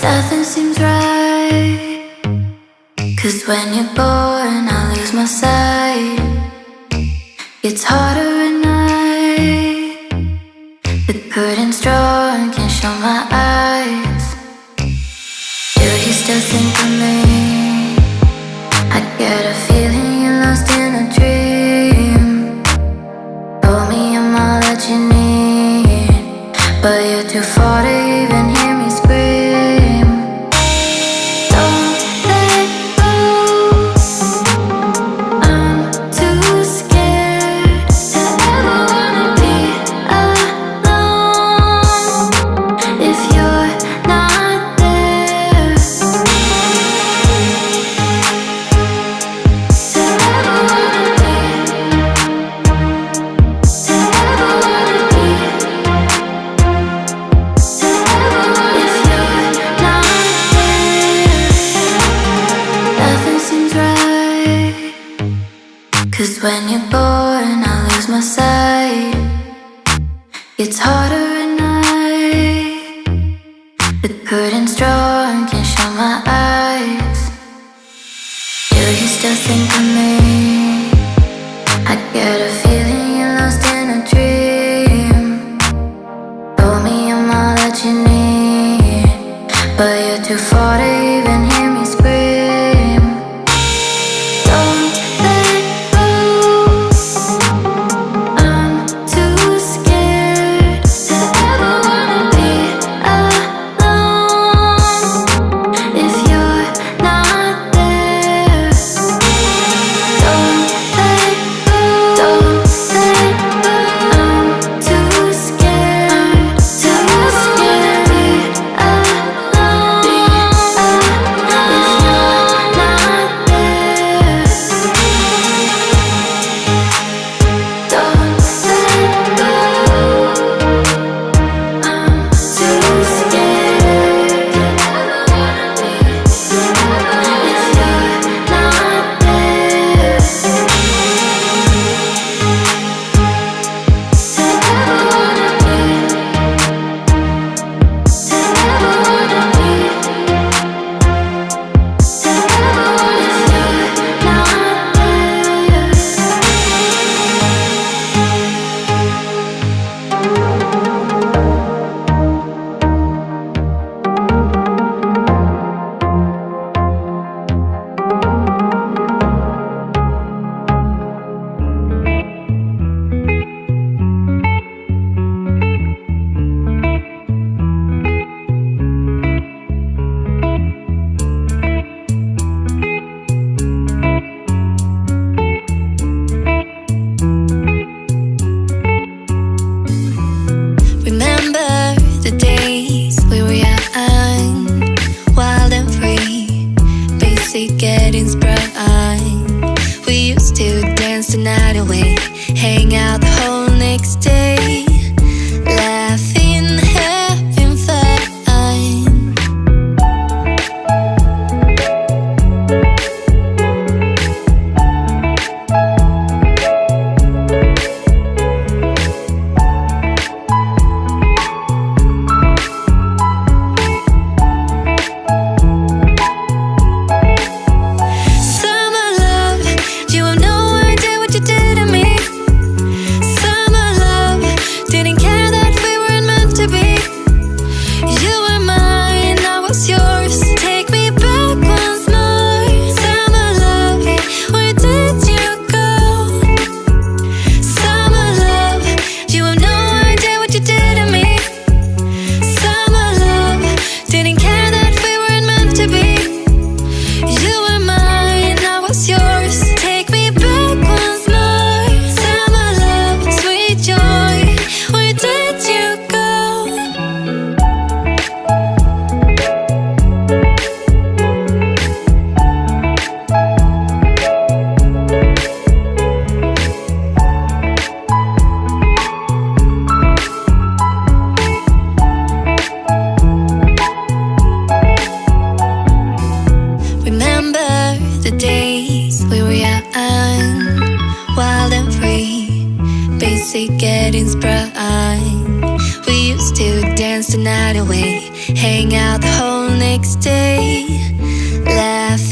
Nothing seems right, 'cause when you're born I lose my sight. It's harder at night. The curtain's drawn, can't show my eyes. Do you still think of me? I get a feeling you're lost in a dream. Told me I'm all that you need, but you're too far to even hear me scream. Don't let go, I'm too scared to ever wanna be alone. If you're not there, to ever wanna be, to ever wanna be, to ever wanna. If you're not there, nothing seems right. 'Cause when you're born I lose my sight. It's harder at night. The curtain's drawn, can't show my eyes. Do you still think of me? I get a feeling you're lost in a dream. Told me I'm all that you need, but you're too far to even hear me scream. Don't let go, I'm too scared to ever wanna be alone. If you're not there, don't let go, don't let go. I'm too scared to be alone. If you're not there, don't let go. I'm too scared to ever wanna be. If you're not there, to ever wanna be, to ever wanna be, to ever wanna. If you're not remember the days we were young, wild and free, basic getting sprung. We used to dance the night away, hang out the whole next day, laughing, having fun. Summer love, you have no idea what you did to me. Summer love, didn't care that we weren't meant to be. You were mine, I was yours. Take me back once more. Summer love, where did you go? Summer love, you have no idea what you did to me. Summer love, didn't care that we weren't meant to be. You were mine, I was yours. Take me back once more. Summer love, sweet joy, where did you go? Remember the days we were young, wild and free, basic getting sprung. We used to dance the night away, hang out the whole next day, laughing